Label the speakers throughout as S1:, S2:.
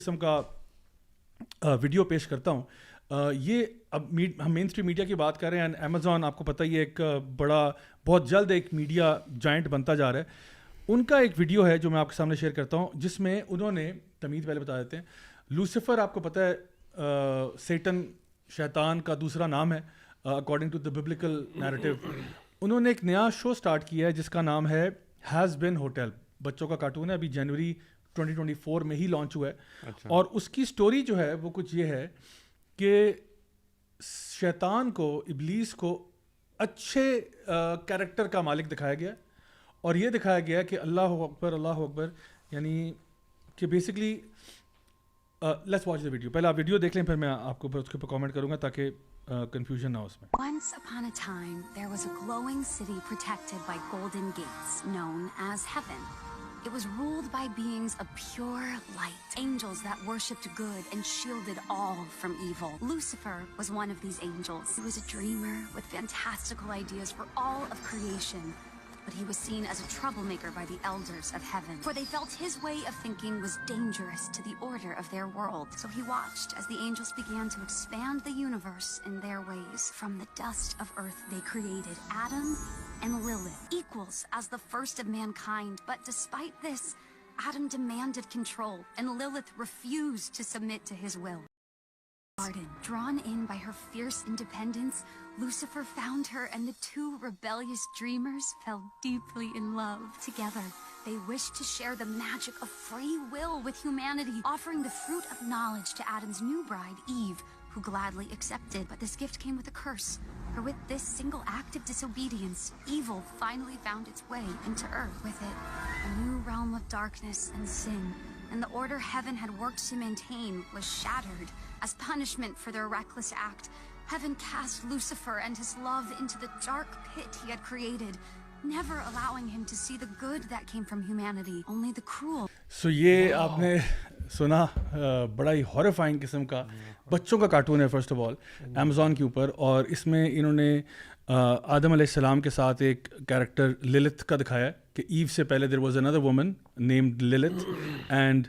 S1: قسم کا ویڈیو پیش کرتا ہوں. یہ اب ہم مین اسٹریم میڈیا کی بات کر رہے ہیں. امیزون آپ کو پتہ ہی ہے ایک بڑا بہت جلد ایک میڈیا جائنٹ بنتا جا رہا ہے. ان کا ایک ویڈیو ہے جو میں آپ کے سامنے شیئر کرتا ہوں, جس میں انہوں نے تمید پہلے بتا دیتے ہیں. لوسیفر آپ کو پتہ ہے سیٹن شیطان کا دوسرا نام ہے according to the biblical narrative. انہوں نے ایک نیا شو سٹارٹ کیا ہے جس کا نام ہے ہیز بین ہوٹل. بچوں کا کارٹون ہے, ابھی جنوری 2024 میں ہی لانچ ہوا ہے. اور اس کی سٹوری جو ہے وہ کچھ یہ ہے کہ شیطان کو, ابلیس کو اچھے کیریکٹر کا مالک دکھایا گیا, اور یہ دکھایا گیا کہ اللہ اکبر, یعنی کہ basically let's watch the video. پہلے آپ ویڈیو دیکھ لیں, پھر میں آپ کو اس کے اوپر کامنٹ کروں گا تاکہ کنفیوژن نہ ہو اس میں.
S2: Once upon a time, there was a glowing city protected by golden gates, known as heaven. It was ruled by beings of pure light, angels that worshipped good and shielded all from evil. Lucifer was one of these angels. He was a dreamer with fantastical ideas for all of creation. But he was seen as a troublemaker by the elders of heaven, for they felt his way of thinking was dangerous to the order of their world. So he watched as the angels began to expand the universe in their ways. From the dust of earth they created Adam and Lilith, equals as the first of mankind. But despite this, Adam demanded control, and Lilith refused to submit to his will. Drawn in by her fierce independence, Lucifer found her, and the two rebellious dreamers fell deeply in love. Together, they wished to share the magic of free will with humanity, offering the fruit of knowledge to Adam's new bride, Eve, who gladly accepted. But this gift came with a curse, for with this single act of disobedience, evil finally found its way into earth. With it, a new realm of darkness and sin, and the order heaven had worked to maintain was shattered. As punishment for their reckless act, heaven cast Lucifer and his love into the dark pit he had created, never allowing him to see the good that came from humanity, only the cruel.
S1: So یہ آپ نے سنا, بڑا ہی horrifying قسم کا بچوں کا cartoon ہے فرسٹ آف آل امیزون کے اوپر. اور اس میں انہوں نے آدم علیہ السلام کے ساتھ ایک کیریکٹر للت کا دکھایا ہے کہ ایو سے پہلے there was another woman named Lilith, and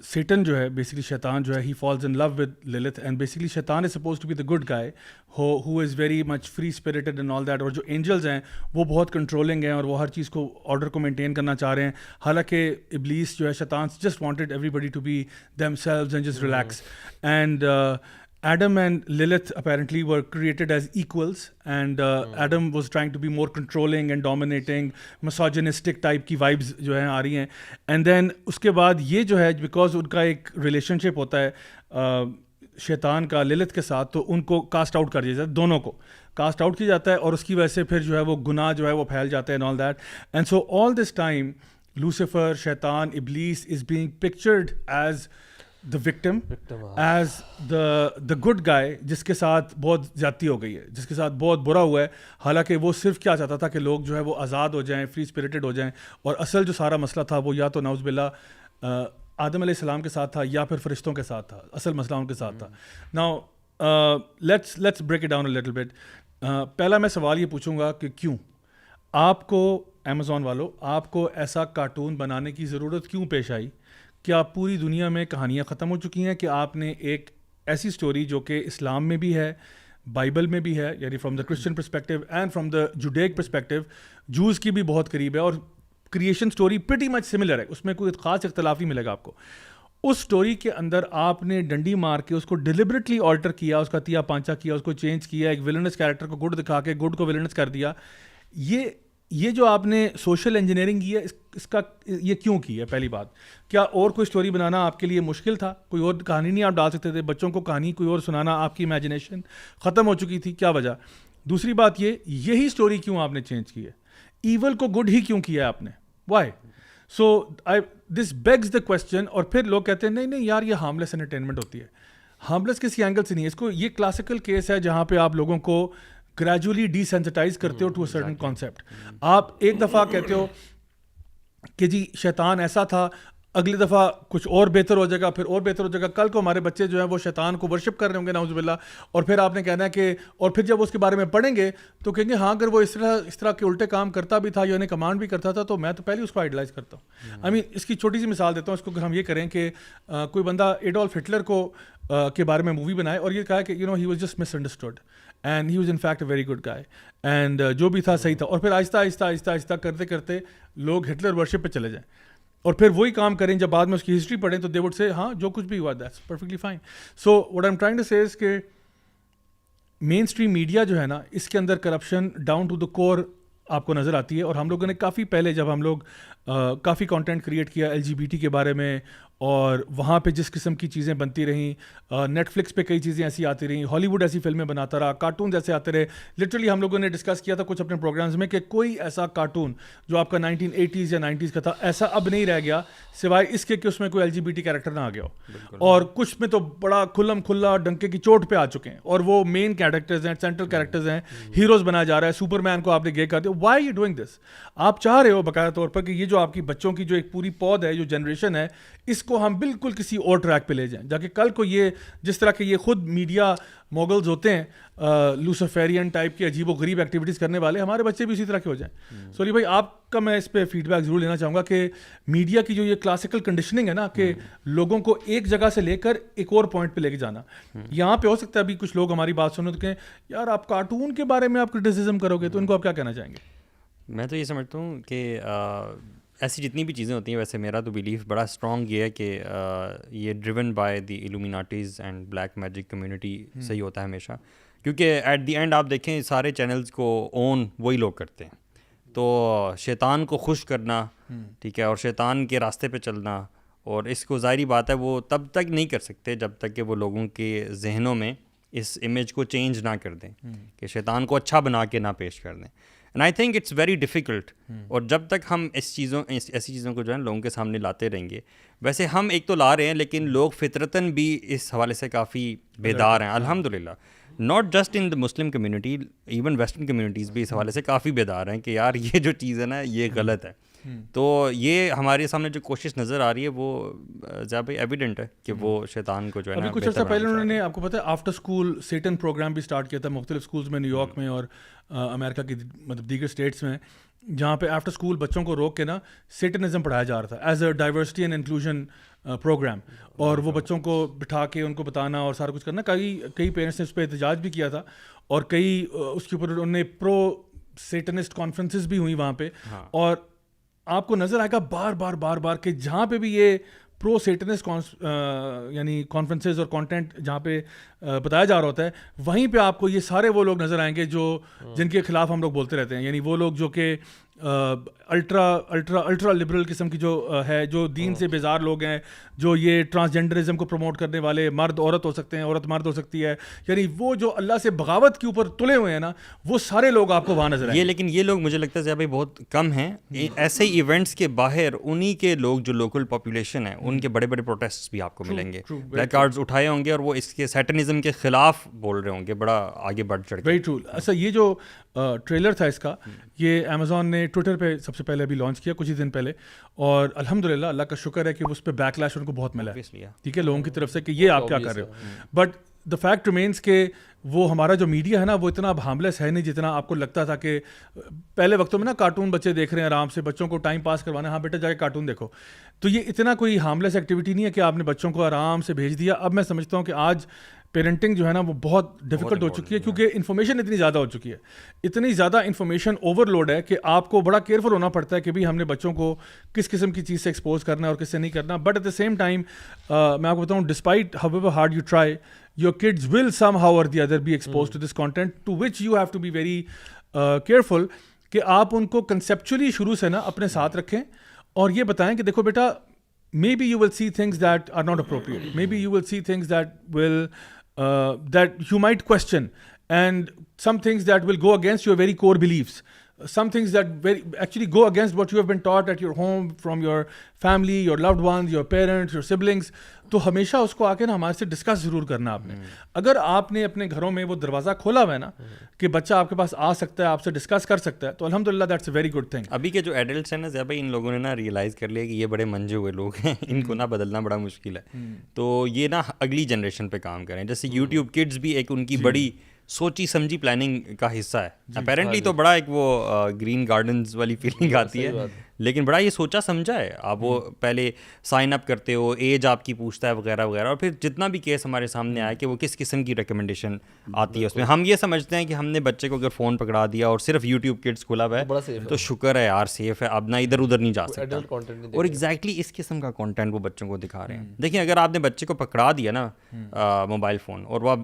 S1: Satan جو ہے بیسکلی شیطان جو ہے he falls in love with Lilith, and basically شیطان is supposed to be the good guy who is very much free spirited and all that. اور جو angels ہیں وہ بہت کنٹرولنگ ہیں اور وہ ہر چیز کو آرڈر کو مینٹین کرنا چاہ رہے ہیں, حالانکہ ابلیس جو ہے شیطان just wanted everybody to be themselves and just relax. And Adam and Lilith apparently were created as equals, and Adam was trying to be more controlling and dominating, misogynistic type کی vibes جو ہیں آ رہی ہیں. And then اس کے بعد یہ جو ہے because ان کا ایک relationship ہوتا ہے شیطان کا للت کے ساتھ, تو ان کو کاسٹ آؤٹ کر دیا جاتا ہے, دونوں کو کاسٹ آؤٹ کیا جاتا ہے, اور اس کی وجہ سے پھر جو ہے وہ گناہ جو ہے وہ پھیل جاتا ہے and all that. And so all this time Lucifer, شیطان, ابلیس is being pictured as the victim, as the good guy جس کے ساتھ بہت زیادتی ہو گئی ہے, جس کے ساتھ بہت برا ہوا ہے. حالانکہ وہ صرف کیا چاہتا تھا کہ لوگ جو ہے وہ آزاد ہو جائیں, فری اسپرٹڈ ہو جائیں, اور اصل جو سارا مسئلہ تھا وہ یا تو نعوذ باللہ آدم علیہ السلام کے ساتھ تھا یا پھر فرشتوں کے ساتھ تھا. اصل مسئلہ ان کے ساتھ تھا. Now let's break it down a little bit. پہلا میں سوال یہ پوچھوں گا کہ کیوں آپ کو امیزون والوں, آپ کو ایسا کارٹون بنانے کی ضرورت کیوں پیش آئی؟ کیا پوری دنیا میں کہانیاں ختم ہو چکی ہیں کہ آپ نے ایک ایسی سٹوری جو کہ اسلام میں بھی ہے, بائبل میں بھی ہے, یعنی from the Christian perspective and from the Judaic perspective, Jews کی بھی بہت قریب ہے, اور creation story pretty much similar ہے, اس میں کوئی خاص اختلاف نہیں ملے گا آپ کو. اس سٹوری کے اندر آپ نے ڈنڈی مار کے اس کو ڈیلیبریٹلی آلٹر کیا, اس کا تیا پانچا کیا, اس کو چینج کیا, ایک ویلنس کیریکٹر کو گڈ دکھا کے گڈ کو ویلنس کر دیا. یہ جو آپ نے سوشل انجینئرنگ کی ہے, اس کا یہ کیوں کی ہے؟ پہلی بات, کیا اور کوئی سٹوری بنانا آپ کے لیے مشکل تھا؟ کوئی اور کہانی نہیں آپ ڈال سکتے تھے؟ بچوں کو کہانی کوئی اور سنانا, آپ کی امیجنیشن ختم ہو چکی تھی؟ کیا وجہ؟ دوسری بات یہی سٹوری کیوں آپ نے چینج کی ہے؟ ایول کو گڈ ہی کیوں کیا ہے آپ نے؟ وائی؟ سو دس بیگز دا کویسچن. اور پھر لوگ کہتے ہیں نہیں یار یہ ہارملیس انٹرٹینمنٹ ہوتی ہے. ہارملیس کسی اینگل سے نہیں ہے. اس کو یہ کلاسیکل کیس ہے جہاں پہ آپ لوگوں کو گریجولی ڈی سینسٹائز کرتے ہو ٹو اے سرٹن کانسیپٹ. آپ ایک دفعہ کہتے ہو کہ جی شیطان ایسا تھا, اگلی دفعہ کچھ اور بہتر ہو جائے گا, پھر اور بہتر ہو جائے گا. کل کو ہمارے بچے جو ہیں وہ شیطان کو ورشپ کر رہے ہوں گے نعوذ باللہ, اور پھر آپ نے کہنا ہے کہ, اور پھر جب اس کے بارے میں پڑھیں گے تو کہیں گے ہاں اگر وہ اس طرح کے الٹے کام کرتا بھی تھا یا انہیں کمانڈ بھی کرتا تھا تو میں تو پہلے اس کو آئیڈلائز کرتا ہوں. آئی مین اس کی چھوٹی سی مثال دیتا ہوں اس کو, اگر ہم یہ کریں کہ کوئی بندہ ایڈولف ہٹلر کو کے بارے میں مووی بنائے اور یہ کہا کہ he was just miss understood and he was in fact a very good guy and جو بھی تھا صحیح تھا, اور پھر آہستہ آہستہ آہستہ آہستہ کرتے کرتے لوگ ہٹلر ورشپ پہ چلے جائیں اور پھر وہی کام کریں, جب بعد میں اس کی ہسٹری پڑھیں تو دے وڈ سے ہاں جو کچھ بھی ہوا that's perfectly fine. So what I am trying to say is کہ مین اسٹریم میڈیا جو ہے نا اس کے اندر کرپشن ڈاؤن ٹو دا کور آپ کو نظر آتی ہے. اور ہم لوگوں نے کافی پہلے جب ہم لوگ کافی کانٹینٹ کریٹ کیا LGBT کے بارے میں, اور وہاں پہ جس قسم کی چیزیں بنتی رہیں, نیٹ فلکس پہ کئی چیزیں ایسی آتی رہیں, ہالی ووڈ ایسی فلمیں بناتا رہا, کارٹونز ایسے آتے رہے. لٹرلی ہم لوگوں نے ڈسکس کیا تھا کچھ اپنے پروگرامز میں کہ کوئی ایسا کارٹون جو آپ کا 1980s یا 90s کا تھا ایسا اب نہیں رہ گیا سوائے اس کے کہ اس میں کوئی LGBT کیریکٹر نہ آ گیا ہو, اور کچھ میں تو بڑا کھلم کھلا ڈنکے کی چوٹ پہ آ چکے ہیں اور وہ مین کیریکٹرز ہیں, سینٹرل کیریکٹرز ہیں, ہیروز بنایا جا رہا ہے. سپر مین کو آپ نے گے کر دیا. Why you doing this? آپ چاہ رہے ہو باقاعدہ طور پر کہ یہ جو آپ کی بچوں کی جو ایک پوری پود ہے, جو جنریشن ہے, اس کو ہم بالکل کسی اور ٹریک پہ لے جائیں, جا کے کل کو یہ جس طرح کے یہ خود میڈیا موگلز ہوتے ہیں, لوسیفیرین ٹائپ کے عجیب و غریب ایکٹیویٹیز کرنے والے, ہمارے بچے بھی اسی طرح کے ہو جائیں. سوری بھائی آپ کا میں اس پہ فیڈ بیک ضرور لینا چاہوں گا کہ میڈیا کی جو یہ کلاسیکل کنڈیشننگ ہے نا کہ لوگوں کو ایک جگہ سے لے کر ایک اور پوائنٹ پہ لے کے جانا, یہاں پہ ہو سکتا ہے ابھی کچھ لوگ ہماری بات سنیں تو کہیں یار آپ کارٹون کے بارے میں آپ کرٹیسزم کرو گے, تو ان کو آپ کیا کہنا چاہیں گے؟
S3: میں تو یہ سمجھتا ہوں کہ ایسی جتنی بھی چیزیں ہوتی ہیں, ویسے میرا تو بلیف بڑا اسٹرانگ یہ ہے کہ یہ driven by the Illuminatis and black magic community سے ہی ہوتا ہے ہمیشہ, کیونکہ ایٹ دی اینڈ آپ دیکھیں سارے چینلز کو اون وہی لوگ کرتے ہیں. تو شیطان کو خوش کرنا, ٹھیک ہے, اور شیطان کے راستے پہ چلنا, اور اس کو ظاہری بات ہے وہ تب تک نہیں کر سکتے جب تک کہ وہ لوگوں کے ذہنوں میں اس امیج کو چینج نہ کر دیں, کہ شیطان کو اچھا بنا کے نہ پیش کر دیں. And I think it's very difficult. اور جب تک ہم ایسی چیزوں کو جو ہے لوگوں کے سامنے لاتے رہیں گے, ویسے ہم ایک تو لا رہے ہیں لیکن لوگ فطرتاً بھی اس حوالے سے کافی بیدار ہیں الحمد للہ, not just in the Muslim community, even western communities بھی اس حوالے سے کافی بیدار ہیں کہ یار یہ جو چیز ہے نا یہ غلط ہے. تو یہ ہمارے سامنے جو کوشش نظر آ رہی ہے وہ زیادہ ایویڈنٹ ہے کہ وہ شیطان کو جو ہے نا.
S1: ابھی کچھ عرصہ پہلے انہوں نے, آپ کو پتہ ہے, آفٹر اسکول سیٹن پروگرام بھی اسٹارٹ کیا تھا مختلف اسکولز میں, نیو یارک میں اور امریکہ کی مطلب دیگر اسٹیٹس میں, جہاں پہ آفٹر اسکول بچوں کو روک کے نا سیٹنزم پڑھایا جا رہا تھا as a diversity and inclusion program, اور وہ بچوں کو بٹھا کے ان کو بتانا اور سارا کچھ کرنا. کئی پیرنٹس نے اس پہ احتجاج بھی کیا تھا, اور کئی اس کے اوپر انہوں نے پرو سیٹنسٹ کانفرنسز بھی ہوئی وہاں پہ. اور آپ کو نظر آئے گا بار بار بار بار کہ جہاں پہ بھی یہ پرو سیٹنسٹ یعنی کانفرنسز اور کانٹینٹ جہاں پہ بتایا جا رہا ہوتا ہے, وہیں پہ آپ کو یہ سارے وہ لوگ نظر آئیں گے جو جن کے خلاف ہم لوگ بولتے رہتے ہیں, یعنی وہ لوگ جو کہ الٹرا لبرل قسم کی جو ہے, جو دین سے بیزار لوگ ہیں, جو یہ ٹرانسجینڈرزم کو پروموٹ کرنے والے, مرد عورت ہو سکتے ہیں, عورت مرد ہو سکتی ہے, یعنی وہ جو اللہ سے بغاوت کے اوپر تلے ہوئے ہیں نا, وہ سارے لوگ آپ کو وہاں نظر آئیں گے.
S3: لیکن یہ لوگ مجھے لگتا ہے زیادہ بہت کم ہیں. ایسے ایونٹس کے باہر انہی کے لوگ جو لوکل پاپولیشن ہے ان کے بڑے بڑے پروٹیسٹ بھی آپ کو ملیں گے, بلیک کارڈز اٹھائے ہوں گے اور وہ اس کے سیٹنزم کے خلاف بول رہے ہوں گے بڑا آگے بڑھ چڑھ کے.
S1: Very true. اچھا, یہ جو ٹریلر تھا اس کا, یہ امیزون نے ٹویٹر پہ سب سے پہلے ابھی لانچ کیا کچھ ہی دن پہلے, اور الحمدللہ اللہ کا شکر ہے کہ اس پہ بیک لیش ان کو بہت ملا ہے, ٹھیک ہے, لوگوں کی طرف سے کہ یہ آپ کیا کر رہے ہو. بٹ دا فیکٹ ریمینس کہ وہ ہمارا جو میڈیا ہے نا وہ اتنا اب ہارملیس ہے نہیں جتنا آپ کو لگتا تھا. کہ پہلے وقتوں میں نا کارٹون بچے دیکھ رہے ہیں آرام سے, بچوں کو ٹائم پاس کروانا, ہاں بیٹا جا کے کارٹون دیکھو, تو یہ اتنا کوئی ہارملیس ایکٹیویٹی نہیں ہے کہ آپ نے بچوں کو آرام سے بھیج دیا. اب میں سمجھتا ہوں کہ آج پیرنٹنگ جو ہے نا وہ بہت ڈیفیکلٹ ہو چکی ہے, کیونکہ انفارمیشن اتنی زیادہ ہو چکی ہے, اتنی زیادہ انفارمیشن اوور لوڈ ہے کہ آپ کو بڑا کیئرفل ہونا پڑتا ہے کہ بھی ہم نے بچوں کو کس قسم کی چیز سے ایکسپوز کرنا ہے اور کس سے نہیں کرنا. But at the same time میں آپ کو بتاؤں, despite however hard you try, your kids will somehow or the other be exposed to this content, to which you have to be very careful کہ آپ ان کو conceptually شروع سے نا اپنے ساتھ رکھیں اور یہ بتائیں کہ دیکھو بیٹا, maybe you will see things that are not appropriate, maybe you will see things that will that you might question, and some things that will go against your very core beliefs. some things that actually go against what you have been taught at your home, from your family, your loved ones, your parents, your siblings. تو ہمیشہ اس کو آ کے نا ہمارے سے discuss ضرور کرنا آپ نے. اگر آپ نے اپنے گھروں میں وہ دروازہ کھولا ہوا ہے نا کہ بچہ آپ کے پاس آ سکتا ہے, آپ سے ڈسکس کر سکتا ہے, تو الحمدللہ that's a very good thing.
S3: ابھی کے جو ایڈلٹس ہیں نا زیادہ, ان لوگوں نے نا ریئلائز کر لیا کہ یہ بڑے منجے ہوئے لوگ ہیں, ان کو نا بدلنا بڑا مشکل ہے. تو یہ نا اگلی جنریشن پہ کام کریں. جیسے یوٹیوب کڈز بھی ایک ان کی بڑی سوچی سمجھی پلاننگ کا حصہ ہے. اپیرنٹلی تو بڑا ایک وہ گرین گارڈنز والی فیلنگ آتی ہے, لیکن بڑا یہ سوچا سمجھا ہے. آپ وہ پہلے سائن اپ کرتے ہو, ایج آپ کی پوچھتا ہے وغیرہ وغیرہ, اور پھر جتنا بھی کیس ہمارے سامنے آیا کہ وہ کس قسم کی ریکمنڈیشن آتی ہے اس میں. ہم یہ سمجھتے ہیں کہ ہم نے بچے کو اگر فون پکڑا دیا اور صرف یوٹیوب کڈس کھولا ہوا ہے تو شکر ہے یار, سیف ہے, اب نہ ادھر ادھر نہیں جا سکتا. اور ایگزیکٹلی اس قسم کا کانٹینٹ وہ بچوں کو دکھا رہے ہیں. دیکھیں اگر آپ نے بچے کو پکڑا دیا نا موبائل فون اور وہ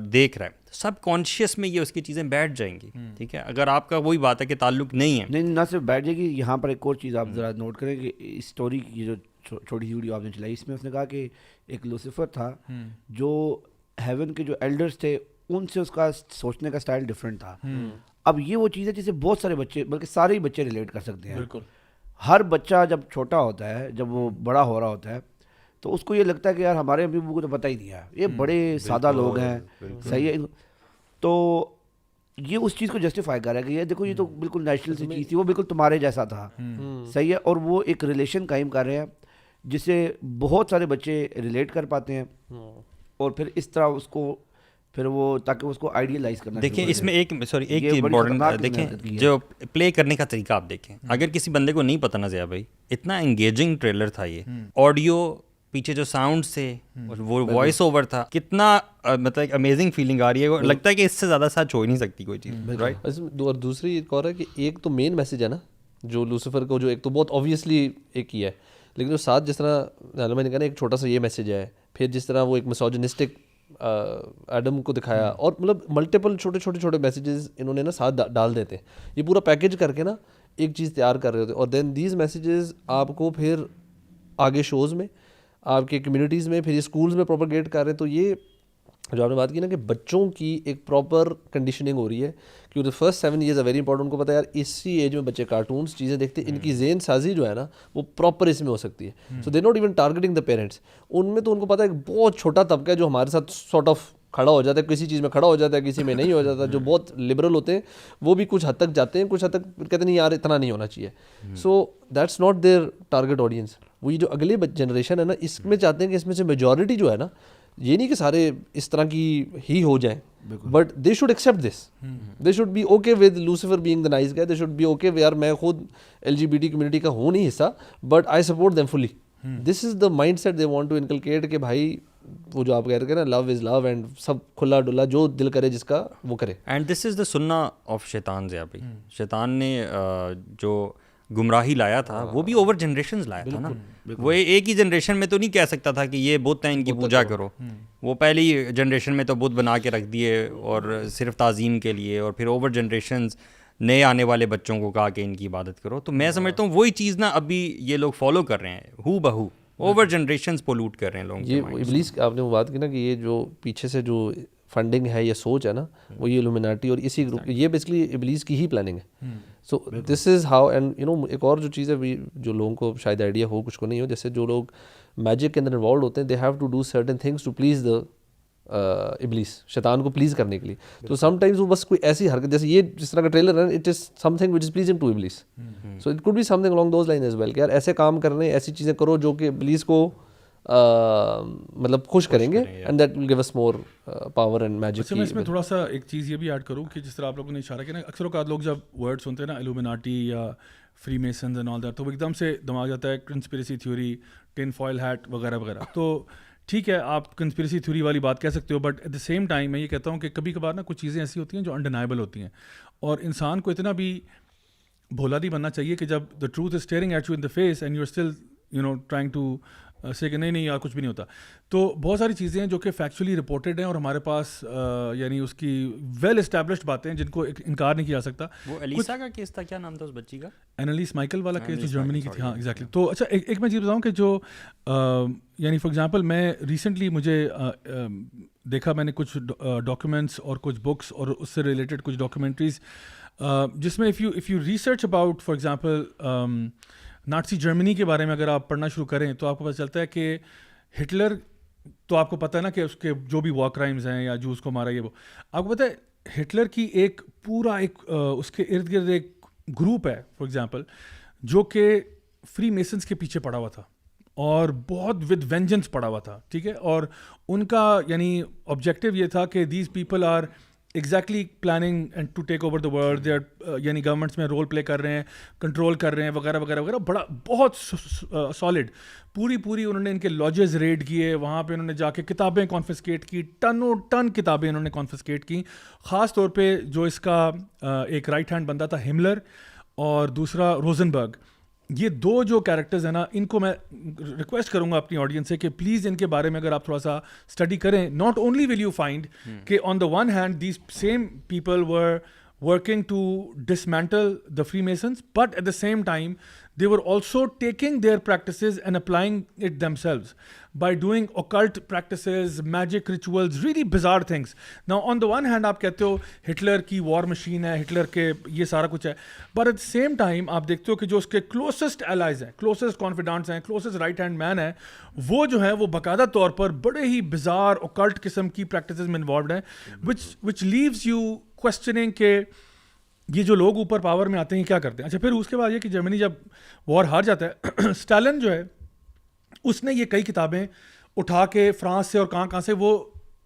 S3: دیکھ رہا ہے, سب کانشیس میں یہ اس کی چیزیں بیٹھ جائیں گی. ٹھیک ہے, اگر آپ کا وہی بات ہے کہ تعلق نہیں ہے,
S4: نہیں نہ صرف بیٹھ جائے گی. یہاں پر ایک اور چیز آپ ذرا نوٹ کریں کہ اسٹوری کی جو چھوٹی سی ویڈیو آپ نے چلائی, اس میں اس نے کہا کہ ایک لوسیفر تھا جو ہیون کے جو ایلڈرس تھے ان سے اس کا سوچنے کا اسٹائل ڈفرینٹ تھا. اب یہ وہ چیز ہے جسے بہت سارے بچے, بلکہ سارے ہی بچے ریلیٹ کر سکتے ہیں. بالکل ہر بچہ جب چھوٹا ہوتا ہے, جب وہ بڑا ہو رہا ہوتا ہے, تو اس کو یہ لگتا ہے کہ یار ہمارے ابو کو تو پتہ ہی نہیں ہے, یہ بڑے سادہ لوگ ہیں, صحیح ہے. تو یہ اس چیز کو جسٹیفائی کر رہا ہے کہ یہ دیکھو یہ تو بالکل نیچرل سی چیز تھی, وہ بالکل تمہارے جیسا تھا, صحیح ہے. اور وہ ایک ریلیشن قائم کر رہے ہیں جس سے بہت سارے بچے ریلیٹ کر پاتے ہیں, اور پھر اس طرح اس کو پھر وہ تاکہ اس کو آئیڈیلائز کرنا.
S3: دیکھیں اس میں ایک امپورٹنٹ دیکھیں جو پلے کرنے کا طریقہ آپ دیکھیں. اگر کسی بندے کو نہیں پتہ نا ضیاء بھائی, اتنا انگیجنگ ٹریلر تھا یہ, آڈیو پیچھے جو ساؤنڈ سے وہ وائس اوور تھا, کتنا مطلب ایک امیزنگ فیلنگ آ رہی ہے. لگتا ہے کہ اس سے زیادہ سچ ہو ہی نہیں سکتی کوئی چیز, رائٹ.
S5: اور دوسری ایک اور ہے کہ ایک تو مین میسج ہے نا جو لوسیفر کو, جو ایک تو بہت آبویسلی ایک ہی ہے, لیکن اس ساتھ جس طرح میں نے کہا نا ایک چھوٹا سا یہ میسج ہے, پھر جس طرح وہ ایک مسوجنسٹک ایڈم کو دکھایا, اور مطلب ملٹیپل چھوٹے میسیجز انہوں نے نا ساتھ ڈال دیتے ہیں. یہ پورا پیکیج کر کے نا ایک چیز تیار کر رہے ہوتے ہیں, اور دین دیز میسیجز آپ کو پھر آگے شوز میں, آپ کے کمیونٹیز میں, پھر یہ اسکولز میں پروپیگیٹ کر رہے ہیں. تو یہ جو آپ نے بات کی نا کہ بچوں کی ایک پراپر کنڈیشننگ ہو رہی ہے, کیونکہ فرسٹ 7 years ہے ویری امپورٹنٹ. ان کو پتہ ہے یار اسی ایج میں بچے کارٹونس چیزیں دیکھتے ہیں, ان کی ذہن سازی جو ہے نا وہ پراپر اس میں ہو سکتی ہے. So they not even targeting the parents. ان میں تو ان کو پتہ ہے ایک بہت چھوٹا طبقہ ہے جو ہمارے ساتھ سارٹ آف کھڑا ہو جاتا ہے, کسی چیز میں کھڑا ہو جاتا ہے, کسی میں نہیں ہو جاتا. جو بہت لبرل ہوتے ہیں وہ بھی کچھ حد تک جاتے ہیں, کچھ حد تک کہتے ہیں نہیں یار اتنا نہیں ہونا چاہیے. So that's not their target audience. وہی جو اگلی جنریشن ہے نا, اس میں چاہتے ہیں کہ اس میں سے میجورٹی جو ہے نا, یہ نہیں کہ سارے اس طرح کی ہی ہو جائیں, but they should accept this. They should be okay with Lucifer being the nice guy. They should be okay یار میں خود LGBT کمیونٹی کا ہوں نہیں حصہ, but I support them fully. This is the mindset they want to inculcate کہ بھائی وہ جو آپ کہہ رہے ہیں نا لو از لو, اینڈ سب کھلا ڈلا جو دل کرے جس کا وہ کرے.
S3: اینڈ دس از دا سننا آف شیطان ضیاء بھائی. شیطان نے جو گمراہی لایا تھا وہ بھی اوور جنریشنز لایا تھا نا. وہ ایک ہی جنریشن میں تو نہیں کہہ سکتا تھا کہ یہ بت ہیں ان کی پوجا کرو. وہ پہلی جنریشن میں تو بت بنا کے رکھ دیے اور صرف تعظیم کے لیے, اور پھر اوور جنریشنز نئے آنے والے بچوں کو کہا کہ ان کی عبادت کرو. تو میں سمجھتا ہوں وہی چیز نا ابھی یہ لوگ فالو کر رہے ہیں ہو بہو, اوور جنریشنز پولوٹ کر رہے ہیں لوگوں.
S5: یہ ابلیس آپ نے وہ بات کی نا کہ یہ جو پیچھے سے جو فنڈنگ ہے یا سوچ ہے نا وہ یہ الومیناٹی اور اسی گروپ, یہ بیسکلی ابلیس کی ہی پلاننگ ہے. So this is how. And you know ایک اور جو چیز ہے جو لوگوں کو شاید آئیڈیا ہو, کچھ کو نہیں ہو, جیسے جو لوگ میجک کے اندر انوالوڈ ہوتے ہیں they have to do certain things to please the ابلیس, شیطان کو پلیز کرنے کے لیے. تو سم ٹائمز وہ بس کوئی ایسی حرکت, جیسے یہ جس طرح کا ٹریلر ہے, it is something which is pleasing to ابلیس. So it could be something along those lines as well کہ یار ایسے کام کرنے, ایسی چیزیں کرو جو کہ ابلیس کو مطلب خوش کریں گے, and that will give us more power and magic.
S1: میں اس میں تھوڑا سا ایک چیز یہ بھی ایڈ کروں کہ جس طرح آپ لوگوں نے اشارہ کیا نا, اکثر اوقات لوگ جب ورڈ سنتے ہیں نا الومیناٹی یا freemasons and all that, تو وہ ایک دم سے دماغ جاتا ہے conspiracy theory, tin foil hat وغیرہ وغیرہ. تو ٹھیک ہے آپ کنسپریسی تھیوری والی بات کہہ سکتے ہو, but at the same time میں یہ کہتا ہوں کہ کبھی کبھار نا کچھ چیزیں ایسی ہوتی ہیں جو انڈینائبل ہوتی ہیں, اور انسان کو اتنا بھی بھولا نہیں بننا چاہیے کہ جب the truth is staring at you in the face and you are still trying to say کہ نہیں یار کچھ بھی نہیں ہوتا. تو بہت ساری چیزیں ہیں جو کہ فیکچولی رپورٹڈ ہیں اور ہمارے پاس یعنی اس کی ویل اسٹیبلشڈ باتیں ہیں جن کو انکار نہیں کیا جا سکتا.
S3: وہ الیسا کا کیس تھا, کیا نام تھا اس بچی کا؟
S1: اینالیس مائیکل والا کیس جو جرمنی کی تھی. ہاں ایگزیکٹلی. تو اچھا ایک میں چیز بتاؤں کہ جو یعنی فار ایگزامپل میں ریسنٹلی مجھے دیکھا میں نے کچھ ڈاکیومنٹس اور کچھ بکس اور اس سے ریلیٹڈ کچھ ڈاکیومنٹریز جس میں if you research about for example Nazi Germany کے بارے میں اگر آپ پڑھنا شروع کریں تو آپ کو پتہ چلتا ہے کہ ہٹلر تو آپ کو پتہ ہے نا کہ اس کے جو بھی وار کرائمز ہیں یا جو اس کو مارا یہ وہ آپ کو پتہ ہے ہٹلر کی ایک پورا ایک اس کے ارد گرد ایک گروپ ہے فار ایگزامپل جو کہ فری میسنس کے پیچھے پڑا ہوا تھا اور بہت ود وینجنس پڑا ہوا تھا, ٹھیک ہے. اور ان کا یعنی آبجیکٹیو یہ تھا کہ these people are exactly planning and to take over the world, they are یعنی گورنمنٹس میں رول پلے کر رہے ہیں, کنٹرول کر رہے ہیں وغیرہ وغیرہ وغیرہ. بڑا بہت سالڈ پوری انہوں نے ان کے لاجز ریڈ کیے, وہاں پہ انہوں نے جا کے کتابیں کانفسکیٹ کی, ٹنوں ٹن کتابیں انہوں نے کانفسکیٹ کی. خاص طور پہ جو اس کا ایک رائٹ ہینڈ بندہ تھا ہملر اور دوسرا روزنبرگ, یہ دو جو کیریکٹرز ہیں نا ان کو میں ریکویسٹ کروں گا اپنی آڈینس سے کہ پلیز ان کے بارے میں اگر آپ تھوڑا سا اسٹڈی کریں. Not only will you find کہ on the one hand these same people were working to dismantle the Freemasons, but at the same time they were also taking their practices and applying it themselves by doing occult practices, magic rituals, really bizarre things. Now on the one hand آپ کہتے ہو Hitler کی وار machine ہے, Hitler کے یہ سارا کچھ ہے, but at the same time آپ دیکھتے ہو کہ جو اس کے closest allies ہیں, closest confidants ہیں, closest right hand man ہیں, وہ جو ہیں وہ باقاعدہ طور پر بڑے ہی bizarre occult قسم کی practices میں involved ہیں, which leaves you questioning کہ یہ جو لوگ اوپر پاور میں آتے ہیں کیا کرتے ہیں. اچھا پھر اس کے بعد یہ کہ جرمنی جب وار ہار جاتا ہے, اسٹالن جو ہے اس نے یہ کئی کتابیں اٹھا کے فرانس سے اور کہاں سے وہ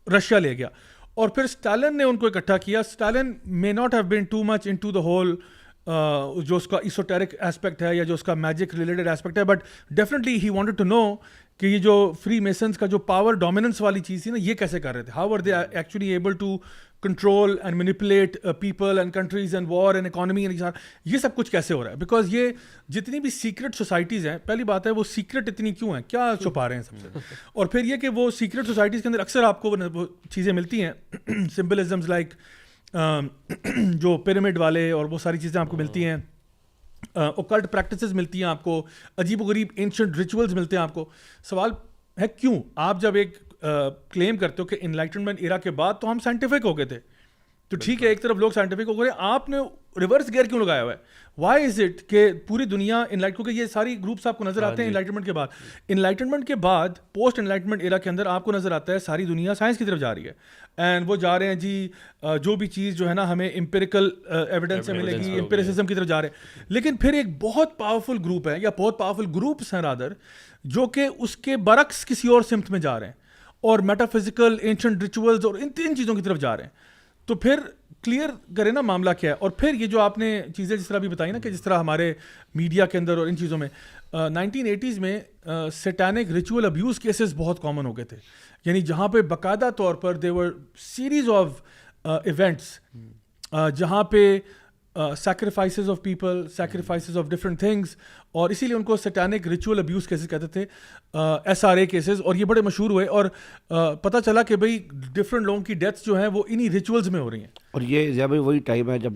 S1: رشیا لے گیا اور پھر اسٹالن نے ان کو اکٹھا کیا. Stalin may not have been too much into the whole جو اس کا ایسوٹیرک ایسپیکٹ ہے یا جو اس کا میجک ریلیٹڈ ایسپیکٹ ہے, but definitely he wanted to know کہ یہ جو فری میسنس کا جو پاور ڈومیننس والی چیز تھی نا یہ کیسے کر رہے تھے, how are they actually able to control and manipulate people and countries and war and economy and یہ سب کچھ کیسے ہو رہا ہے. بیکاز یہ جتنی بھی سیکرٹ سوسائٹیز ہیں, پہلی بات ہے وہ سیکرٹ اتنی کیوں ہیں, کیا چھپا رہے ہیں سب سے, اور پھر یہ کہ وہ سیکرٹ سوسائٹیز کے اندر اکثر آپ کو وہ چیزیں ملتی ہیں سمبلزمز لائک جو پیرامڈ والے اور وہ ساری چیزیں آپ کو ملتی ہیں, اوکلٹ پریکٹسز ملتی ہیں آپ کو, عجیب و غریب اینشنٹ ریچولز ملتے ہیں آپ کو. سوال ہے کیوں آپ جب ایک کلیم کرتے ہو کہ انلائٹنمنٹ ایرا کے بعد تو ہم سائنٹیفک ہو گئے تھے, تو ٹھیک ہے ایک طرف لوگ سائنٹیفک ہو گئے, آپ نے ریورس گیئر کیوں لگایا ہوا ہے؟ وائی از اٹ کہ پوری دنیا کیونکہ یہ ساری گروپس آپ کو نظر آتے ہیں انلائٹنمنٹ کے بعد. انلائٹنمنٹ کے بعد پوسٹ انلائٹنمنٹ ایرا کے اندر آپ کو نظر آتا ہے ساری دنیا سائنس کی طرف جا رہی ہے, اینڈ وہ جا رہے ہیں جی جو بھی چیز جو ہے نا ہمیں امپیریکل ایویڈنس سے ملے گی, امپیریسزم کی طرف جا رہے ہیں. لیکن پھر ایک بہت پاورفل گروپ ہے یا بہت پاورفل گروپس ہیں رادر جو کہ اس کے برعکس کسی اور سمت میں جا رہے ہیں اور میٹا فزیکل اینشنٹ ریچولز اور ان چیزوں کی طرف جا رہے ہیں. تو پھر کلیئر کرے نا معاملہ کیا ہے. اور پھر یہ جو آپ نے چیزیں جس طرح بھی بتائی نا کہ جس طرح ہمارے میڈیا کے اندر اور ان چیزوں میں 1980s میں سیٹینک ریچول ابیوز کیسز بہت کامن ہو گئے تھے, یعنی جہاں پہ باقاعدہ طور پر دے ور سیریز آف ایونٹس جہاں پہ sacrifices of people, sacrifices of different things, اور اسی لیے ان کو سیٹینک ریچول ابیوز کیسز کہتے تھے, SRA کیسز, اور یہ بڑے مشہور ہوئے اور پتہ چلا کہ بھئی ڈفرینٹ لوگوں کی ڈیتھس جو ہیں وہ انہی ریچولز میں ہو رہی ہیں.
S4: اور یہ زیادہ وہی ٹائم ہے جب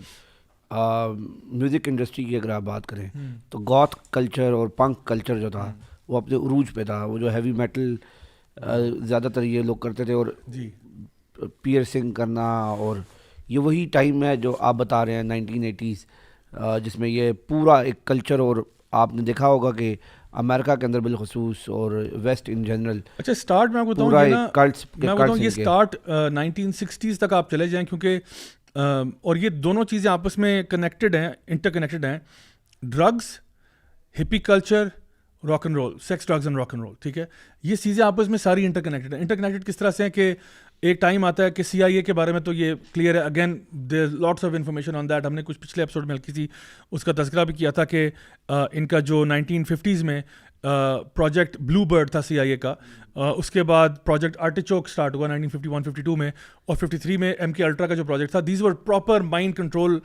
S4: میوزک انڈسٹری کی اگر آپ بات کریں تو گوتھ کلچر اور پنک کلچر جو تھا وہ اپنے عروج پہ تھا. وہ جو ہیوی میٹل زیادہ تر یہ لوگ کرتے تھے اور پیئرسنگ کرنا, اور یہ وہی ٹائم ہے جو آپ بتا رہے ہیں 1980s جس میں یہ پورا ایک کلچر, اور آپ نے دیکھا ہوگا کہ امریکہ کے اندر بالخصوص اور ویسٹ ان جنرل.
S1: اچھا اسٹارٹ میں آپ کو بتاؤں یہ اسٹارٹ 1960s تک آپ چلے جائیں, کیونکہ اور یہ دونوں چیزیں آپس میں کنیکٹڈ ہیں, انٹر کنیکٹڈ ہیں. Drugs, hippie culture, rock and roll, sex drugs and rock and roll, ٹھیک ہے, یہ چیزیں آپس میں ساری انٹر کنیکٹڈ ہیں. انٹر کنیکٹڈ کس طرح سے ہیں کہ ایک ٹائم آتا ہے کہ CIA کے بارے میں تو یہ کلیئر ہے, again there lots of information on that, ہم نے کچھ پچھلے ایپیسوڈ میں کسی اس کا تذکرہ بھی کیا تھا کہ ان کا جو 1950s میں پروجیکٹ بلو برڈ تھا CIA کا, اس کے بعد پروجیکٹ آرٹیچوک اسٹارٹ ہوا 1951-52 میں, اور 53 میں MK الٹرا کا جو پروجیکٹ تھا. These were proper mind control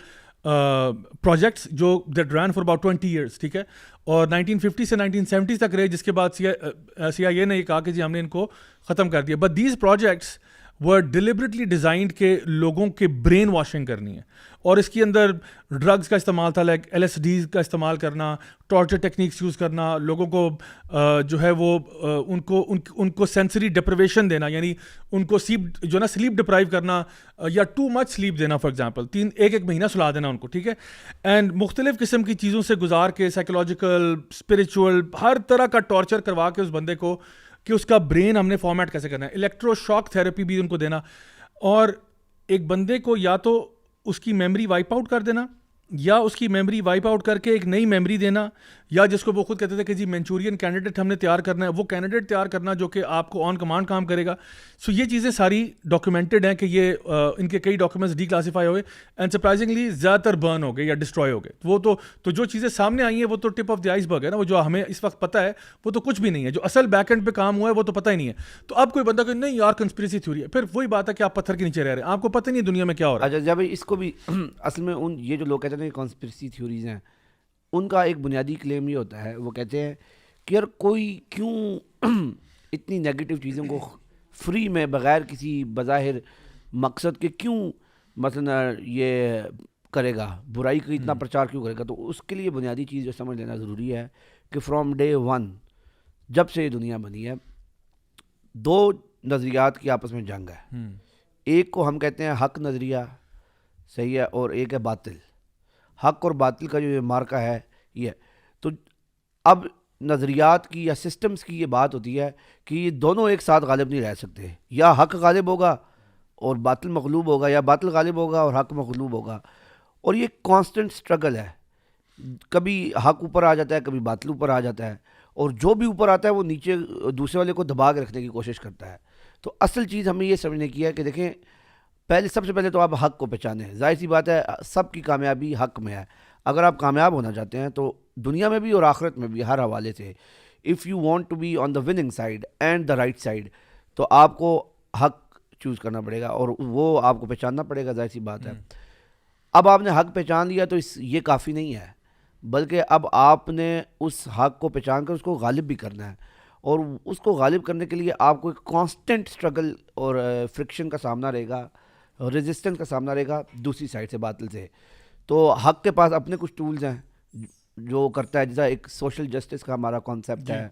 S1: projects جو that ran for about 20 years, ٹھیک ہے, اور 1950 سے 1970 تک رہے, جس کے بعد CIA نے یہ کہا کہ جی ہم نے ان کو ختم کر دیا. But these projects were deliberately designed کہ لوگوں کے برین واشنگ کرنی ہے, اور اس کے اندر ڈرگز کا استعمال تھا, لائک LSD کا استعمال کرنا, ٹارچر ٹیکنیکس یوز کرنا, لوگوں کو جو ہے وہ ان کو سینسری ڈپریویشن دینا, یعنی ان کو سلیپ ڈپرائیو کرنا, یا ٹو مچ سلیپ دینا, فار ایگزامپل ایک مہینہ سلا دینا ان کو, ٹھیک ہے, اینڈ مختلف قسم کی چیزوں سے گزار کے, سائیکولوجیکل, اسپریچول, ہر طرح کا ٹارچر کروا کے اس بندے کو کہ اس کا برین ہم نے فارمیٹ کیسے کرنا ہے, الیکٹرو شاک تھراپی بھی ان کو دینا, اور ایک بندے کو یا تو اس کی میموری وائپ آؤٹ کر دینا, یا اس کی میموری وائپ آؤٹ کر کے ایک نئی میموری دینا, یا جس کو وہ خود کہتے تھے کہ جی مینچورین کینڈیڈیٹ ہم نے تیار کرنا ہے, وہ کینڈیڈیٹ تیار کرنا جو کہ آپ کو آن کمانڈ کام کرے گا. سو یہ چیزیں ساری ڈاکیومنٹڈ ہیں کہ یہ ان کے کئی ڈاکیومنٹس ڈی کلاسیفائی ہوئے, اینڈ سرپرائزنگلی زیادہ تر برن ہو گئے یا ڈسٹروائے ہو گئے. وہ تو جو چیزیں سامنے آئی ہیں وہ تو ٹپ آف دی آئس برگ ہے نا, وہ جو ہمیں اس وقت پتہ ہے وہ تو کچھ بھی نہیں ہے, جو اصل بیک اینڈ پہ کام ہوا ہے وہ تو پتہ ہی نہیں ہے. تو اب کوئی بندہ کہ نہیں یار کنسپریسی تھیوری ہے, پھر وہی بات ہے کہ آپ پتھر کے نیچے رہ رہے ہیں, آپ کو پتہ نہیں دنیا میں کیا ہو رہا ہے.
S4: اچھا جب اس کو بھی اصل میں یہ جو لوگ کہتے ہیں کانسپریسی تھیوریز ہیں, ان کا ایک بنیادی کلیم یہ ہوتا ہے, وہ کہتے ہیں کہ یار کوئی کیوں اتنی نیگیٹو چیزوں کو فری میں بغیر کسی بظاہر مقصد کے کیوں مثلا یہ کرے گا, برائی کا اتنا پرچار کیوں کرے گا. تو اس کے لیے بنیادی چیز جو سمجھ لینا ضروری ہے کہ فرام ڈے ون جب سے یہ دنیا بنی ہے, دو نظریات کی آپس میں جنگ ہے. ایک کو ہم کہتے ہیں حق نظریہ, صحیح ہے, اور ایک ہے باطل. حق اور باطل کا جو یہ مارکا ہے یہ, تو اب نظریات کی یا سسٹمز کی یہ بات ہوتی ہے کہ یہ دونوں ایک ساتھ غالب نہیں رہ سکتے, یا حق غالب ہوگا اور باطل مغلوب ہوگا, یا باطل غالب ہوگا اور حق مغلوب ہوگا. اور یہ کانسٹنٹ سٹرگل ہے, کبھی حق اوپر آ جاتا ہے, کبھی باطل اوپر آ جاتا ہے, اور جو بھی اوپر آتا ہے وہ نیچے دوسرے والے کو دبا کے رکھنے کی کوشش کرتا ہے. تو اصل چیز ہمیں یہ سمجھنے کی ہے کہ دیکھیں سب سے پہلے تو آپ حق کو پہچانیں. ظاہر سی بات ہے سب کی کامیابی حق میں ہے. اگر آپ کامیاب ہونا چاہتے ہیں تو دنیا میں بھی اور آخرت میں بھی ہر حوالے سے, if you want to be on the winning side and the right side, تو آپ کو حق چوز کرنا پڑے گا اور وہ آپ کو پہچاننا پڑے گا. ظاہر سی بات ہے. اب آپ نے حق پہچان لیا تو یہ کافی نہیں ہے, بلکہ اب آپ نے اس حق کو پہچان کر اس کو غالب بھی کرنا ہے, اور اس کو غالب کرنے کے لیے آپ کو ایک کانسٹنٹ سٹرگل اور فرکشن کا سامنا رہے گا, ریزسٹنس کا سامنا رہے گا دوسری سائڈ سے, باطل سے. تو حق کے پاس اپنے کچھ ٹولز ہیں جو کرتا ہے, جیسا ایک سوشل جسٹس کا ہمارا کانسیپٹ ہے,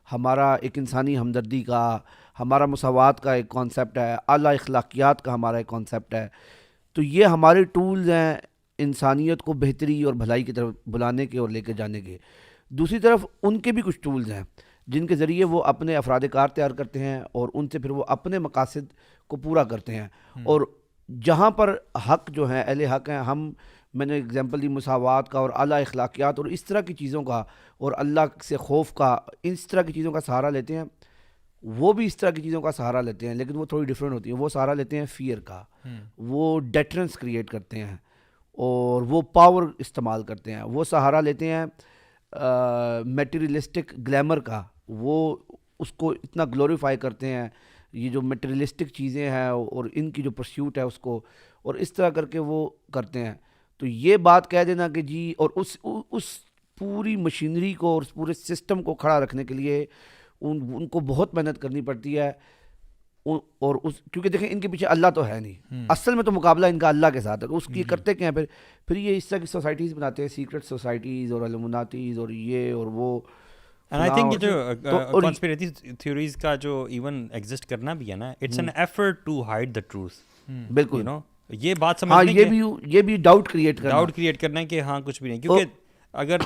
S4: ہمارا ایک انسانی ہمدردی کا, ہمارا مساوات کا ایک کانسیپٹ ہے, اعلیٰ اخلاقیات کا ہمارا ایک کانسیپٹ ہے. تو یہ ہمارے ٹولز ہیں انسانیت کو بہتری اور بھلائی کی طرف بلانے کے اور لے کے جانے کے. دوسری طرف ان کے بھی کچھ ٹولز ہیں جن کے ذریعے وہ اپنے افراد کار تیار کرتے ہیں, اور ان سے پھر وہ اپنے مقاصد کو پورا کرتے ہیں. اور جہاں پر حق جو ہیں, اہل حق ہیں, میں نے اگزامپل دی مساوات کا اور اعلیٰ اخلاقیات اور اس طرح کی چیزوں کا, اور اللہ سے خوف کا, اس طرح کی چیزوں کا سہارا لیتے ہیں. وہ بھی اس طرح کی چیزوں کا سہارا لیتے ہیں, لیکن وہ تھوڑی ڈیفرنٹ ہوتی ہیں. وہ سہارا لیتے ہیں فیئر کا, وہ ڈیٹرنس کریٹ کرتے ہیں, اور وہ پاور استعمال کرتے ہیں. وہ سہارا لیتے ہیں میٹیریلسٹک گلیمر کا, وہ اس کو اتنا گلوریفائی کرتے ہیں, یہ جو میٹیریلسٹک چیزیں ہیں اور ان کی جو پرسیوٹ ہے اس کو, اور اس طرح کر کے وہ کرتے ہیں. تو یہ بات کہہ دینا کہ جی, اور اس پوری مشینری کو اور اس پورے سسٹم کو کھڑا رکھنے کے لیے ان کو بہت محنت کرنی پڑتی ہے. اور کیونکہ دیکھیں ان کے پیچھے اللہ تو ہے نہیں, اصل میں تو مقابلہ ان کا اللہ کے ساتھ ہے. تو اس کی کرتے کیا ہیں پھر یہ اس طرح کی سوسائٹیز بناتے ہیں, سیکرٹ سوسائٹیز اور علومناتیز اور یہ اور وہ.
S3: And I think جو conspiracy theories کا جو even exist کرنا بھی ہے نا, it's an effort to hide the truth.
S4: بالکل,
S3: you know, یہ بات سمجھنے کے
S4: یہ بھی ڈاؤٹ کریٹ
S3: کرنا ہے کہ ہاں کچھ بھی نہیں, کیونکہ اگر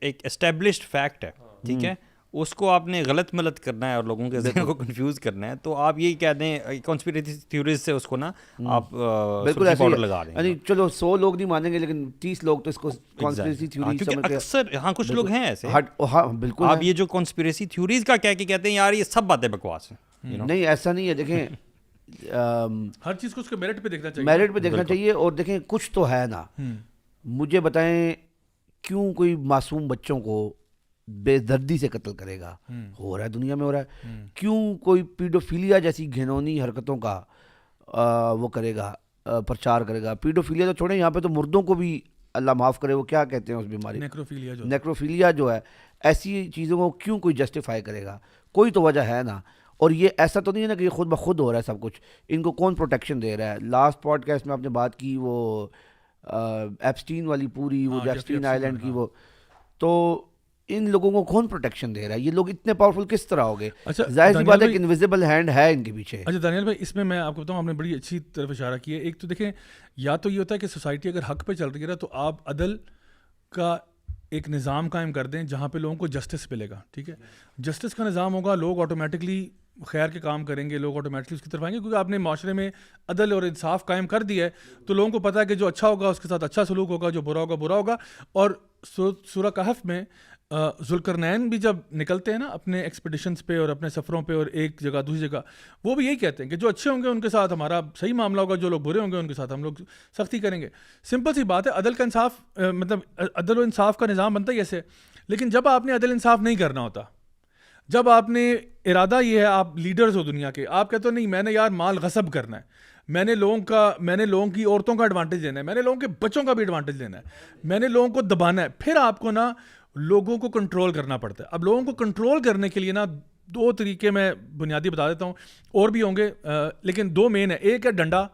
S3: ایک established fact ہے, ٹھیک ہے, اس کو آپ نے غلط ملت کرنا ہے اور لوگوں کے ذہن کو کنفیوز کرنا ہے, تو آپ یہی کہہ دیں کنسپیریسی تھیوریز سے اس کو نا آپ
S4: بالکل پاؤڈر لگا دیں. یعنی چلو 100 لوگ نہیں مانیں گے لیکن 30 لوگ تو اس کو کنسپیریسی تھیوری سمجھتے ہیں.
S3: اکثر ہاں کچھ لوگ ہیں ایسے.
S4: ہاں بالکل,
S3: آپ یہ جو کنسپیریسی تھیوریز کا کہہ کے کہتے ہیں یار یہ سب باتیں بکواس ہیں.
S4: نہیں ایسا نہیں ہے. دیکھیں
S1: ہر چیز کو اس کے میرٹ پہ دیکھنا چاہیے,
S4: میرٹ پہ دیکھنا چاہیے. اور دیکھیں کچھ تو ہے نا, مجھے بتائیں کیوں کوئی معصوم بچوں کو بے دردی سے قتل کرے گا؟ ہو رہا ہے دنیا میں, ہو رہا ہے. کیوں کوئی پیڈوفیلیا جیسی گھنونی حرکتوں کا وہ کرے گا؟ پرچار کرے گا. پیڈوفیلیا تو چھوڑیں, یہاں پہ تو مردوں کو بھی اللہ معاف کرے وہ کیا کہتے ہیں اس بیماری, نیکروفیلیا جو ہے, ایسی چیزوں کو کیوں کوئی جسٹیفائی کرے گا؟ کوئی تو وجہ ہے نا. اور یہ ایسا تو نہیں ہے نا کہ یہ خود بخود ہو رہا ہے سب کچھ, ان کو کون پروٹیکشن دے رہا ہے؟ لاسٹ پوڈ کاسٹ میں آپ نے بات کی وہ ایپسٹین والی پوری, وہ ایپسٹین آئی لینڈ کی وہ, تو ان لوگوں کو کون پروٹیکشن دے رہا ہے؟ یہ لوگ اتنے پاورفل کس طرح ہو گئے؟ ظاہر سی بات ہے کہ انویزیبل ہینڈ ہے ان کے پیچھے.
S1: اچھا دانیال بھائی, اس میں میں آپ کو بتاؤں, آپ نے بڑی اچھی طرف اشارہ کیا ہے. ایک تو دیکھیں, یا تو یہ ہوتا ہے کہ سوسائٹی اگر حق پہ چل رہی ہے تو آپ عدل کا ایک نظام قائم کر دیں جہاں پہ لوگوں کو جسٹس ملے گا, ٹھیک ہے. جسٹس کا نظام ہوگا, لوگ آٹومیٹکلی خیر کے کام کریں گے, لوگ آٹومیٹکلی اس کی طرف آئیں گے, کیونکہ آپ نے معاشرے میں عدل اور انصاف قائم کر دیا ہے تو لوگوں کو پتہ ہے کہ جو اچھا ہوگا اس کے ساتھ اچھا سلوک ہوگا, جو برا ہوگا برا ہوگا. اور سورہ کہف میں ذوالقرنین بھی جب نکلتے ہیں نا اپنے ایکسپیڈیشنز پہ اور اپنے سفروں پہ اور ایک جگہ دوسری جگہ, وہ بھی یہی کہتے ہیں کہ جو اچھے ہوں گے ان کے ساتھ ہمارا صحیح معاملہ ہوگا, جو لوگ برے ہوں گے ان کے ساتھ ہم لوگ سختی کریں گے. سمپل سی بات ہے, عدل کا انصاف مطلب عدل و انصاف کا نظام بنتا ہی ایسے. لیکن جب آپ نے عدل انصاف نہیں کرنا ہوتا, جب آپ نے ارادہ یہ ہے, آپ لیڈرز ہو دنیا کے, آپ کہتے ہو نہیں میں نے یار مال غصب کرنا ہے, میں نے لوگوں کی عورتوں کا ایڈوانٹیج لینا ہے, میں نے لوگوں کے بچوں کا بھی ایڈوانٹیج لینا ہے, میں نے لوگوں کو دبانا ہے, پھر آپ کو نا لوگوں کو کنٹرول کرنا پڑتا ہے. اب لوگوں کو کنٹرول کرنے کے لیے نا دو طریقے میں بنیادی بتا دیتا ہوں, اور بھی ہوں گے لیکن دو مین ہے. ایک ہے ڈنڈا,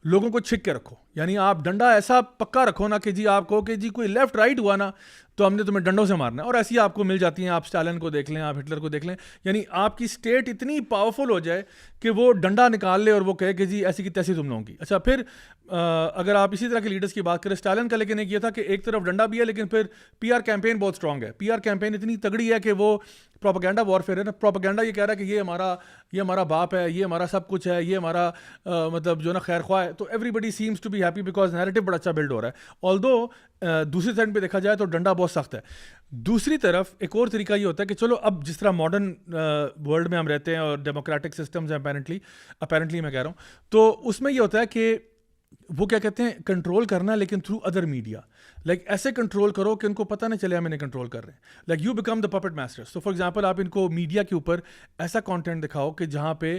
S1: لوگوں کو چھک کے رکھو, یعنی آپ ڈنڈا ایسا پکا رکھو نا کہ جی آپ کو کہ جی کوئی لیفٹ رائٹ ہوا نا تو ہم نے تمہیں ڈنڈوں سے مارنا ہے. اور ایسی آپ کو مل جاتی ہیں, آپ اسٹالن کو دیکھ لیں, آپ ہٹلر کو دیکھ لیں, یعنی آپ کی اسٹیٹ اتنی پاورفل ہو جائے کہ وہ ڈنڈا نکال لے اور وہ کہے کہ جی ایسی کی تیسی تم لوگوں کی. اچھا پھر اگر آپ اسی طرح کے لیڈرز کی بات کریں, اسٹالن کا لیکن ایک یہ تھا کہ ایک طرف ڈنڈا بھی ہے لیکن پھر پی آر کیمپین بہت اسٹرانگ ہے. پی آر کیمپین اتنی تگڑی ہے کہ وہ پروپیگنڈا وارفیئر ہے نا. پروپیگنڈا یہ کہہ رہا ہے کہ یہ ہمارا باپ ہے, یہ ہمارا سب کچھ ہے, یہ ہمارا مطلب جو نا خیر خواہ ہے, تو everybody seems to be happy because narrative بڑا اچھا بلڈ ہو رہا ہے. آلدو دوسری سائڈ پہ دیکھا جائے تو ڈنڈا بہت سخت ہے. دوسری طرف ایک اور طریقہ یہ ہوتا ہے کہ چلو اب جس طرح ماڈرن ورلڈ میں ہم رہتے ہیں اور ڈیموکریٹک سسٹمز ہیں اپیرنٹلی میں کہہ رہا ہوں, تو اس میں یہ ہوتا ہے کہ وہ کیا کہتے ہیں کنٹرول کرنا لیکن تھرو ادر میڈیا. لائک ایسے کنٹرول کرو کہ ان کو پتہ نہ چلے ہم انہیں کنٹرول کر رہے ہیں. Like you become the puppet master. So for example آپ ان کو میڈیا کے اوپر ایسا کانٹینٹ دکھاؤ کہ جہاں پہ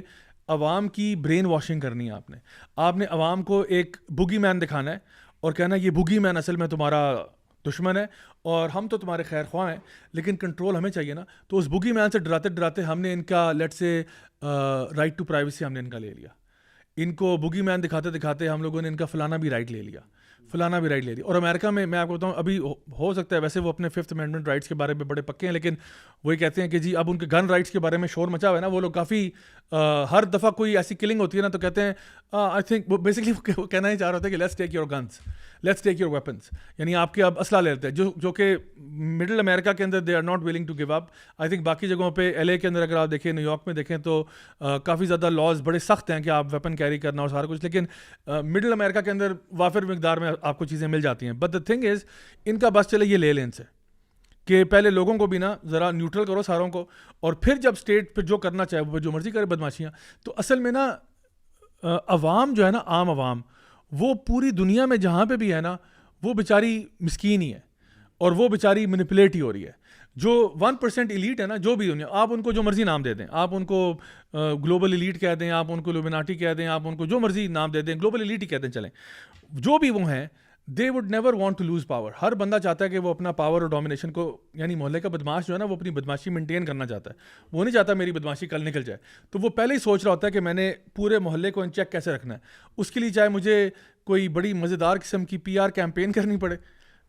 S1: عوام کی برین واشنگ کرنی ہے. آپ نے عوام کو ایک بوگی مین دکھانا ہے اور کہنا یہ بوگی مین اصل میں تمہارا دشمن ہے اور ہم تو تمہارے خیر خواہ ہیں, لیکن کنٹرول ہمیں چاہیے نا. تو اس بوگی مین سے ڈراتے ڈراتے ہم نے ان کا لیٹ سے رائٹ ٹو پرائیویسی ہم نے ان کا لے لیا. ان کو بوگی مین دکھاتے دکھاتے ہم لوگوں نے ان کا فلانا بھی رائٹ لے لیا. اور امریکہ میں آپ کو بتاؤں ابھی ہو سکتا ہے ویسے وہ اپنے 5th Amendment رائٹس کے بارے میں بڑے پکے ہیں, لیکن وہی کہتے ہیں کہ جی اب ان کے گن رائٹس کے بارے میں شور مچا ہوا ہے نا. وہ لوگ کافی ہر دفعہ کوئی ایسی کلنگ ہوتی ہے نا تو کہتے ہیں آئی تھنک بیسکلی وہ کہنا ہی چاہ رہے ہوتے ہیں کہ let's take your guns, let's take your weapons, یعنی آپ کے اب اسلحہ لے لیتے ہیں, جو کہ مڈل امریکہ کے اندر they are not willing to give up. I think باقی جگہوں پہ LA کے اندر اگر آپ دیکھیں, نیو یارک میں دیکھیں تو کافی زیادہ لاز بڑے سخت ہیں کہ آپ ویپن کیری کرنا اور سارا کچھ, لیکن مڈل امریکہ کے اندر وافر مقدار میں آپ کو چیزیں مل جاتی ہیں. بٹ دا تھنگ از ان کا بس چلے یہ لے لیں ان سے کہ پہلے لوگوں کو بھی نا ذرا نیوٹرل کرو ساروں کو, اور پھر جب اسٹیٹ پہ جو کرنا چاہے وہ جو مرضی کرے بدماشیاں. تو اصل میں نا عوام جو ہے نا, عام عوام, وہ پوری دنیا میں جہاں پہ بھی ہے نا وہ بیچاری مسکین ہی ہے اور وہ بیچاری مینیپولیٹ ہی ہو رہی ہے. جو 1% ایلیٹ ہے نا, جو بھی دنیا, آپ ان کو جو مرضی نام دے دیں, آپ ان کو گلوبل ایلیٹ کہہ دیں, آپ ان کو لومیناٹی کہہ دیں, آپ ان کو جو مرضی نام دے دیں, گلوبل ایلیٹ ہی کہہ دیں چلیں, جو بھی وہ ہیں, they would never want to lose power. ہر بندہ چاہتا ہے کہ وہ اپنا پاور اور ڈومینیشن کو, یعنی محلے کا بدماش جو ہے نا وہ اپنی بدماشی مینٹین کرنا چاہتا ہے. وہ نہیں چاہتا میری بدماشی کل نکل جائے, تو وہ پہلے ہی سوچ رہا ہوتا ہے کہ میں نے پورے محلے کو ان چیک کیسے رکھنا ہے. اس کے لیے چاہے مجھے کوئی بڑی مزیدار قسم کی PR کیمپین کرنی پڑے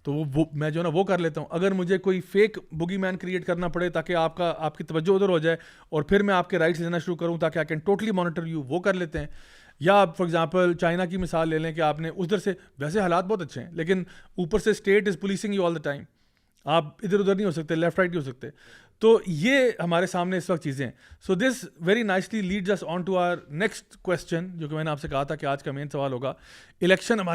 S1: تو وہ میں جو ہے نا وہ کر لیتا ہوں. اگر مجھے کوئی فیک بوگی مین کریٹ کرنا پڑے تاکہ آپ کی توجہ ادھر ہو جائے اور پھر میں آپ کے رائٹس لینا شروع کروں تاکہ I can totally monitor you, وہ کر لیتے ہیں. یا آپ فار ایگزامپل چائنا کی مثال لے لیں کہ آپ نے ادھر سے, ویسے حالات بہت اچھے ہیں لیکن اوپر سے state is policing you all the time, آپ ادھر ادھر نہیں ہو سکتے, لیفٹ رائٹ نہیں ہو سکتے. تو یہ ہمارے سامنے اس وقت چیزیں ہیں. So this very nicely leads us on to our next question, جو کہ میں نے آپ سے کہا تھا کہ آج کا مین سوال ہوگا. الیکشن ہمارے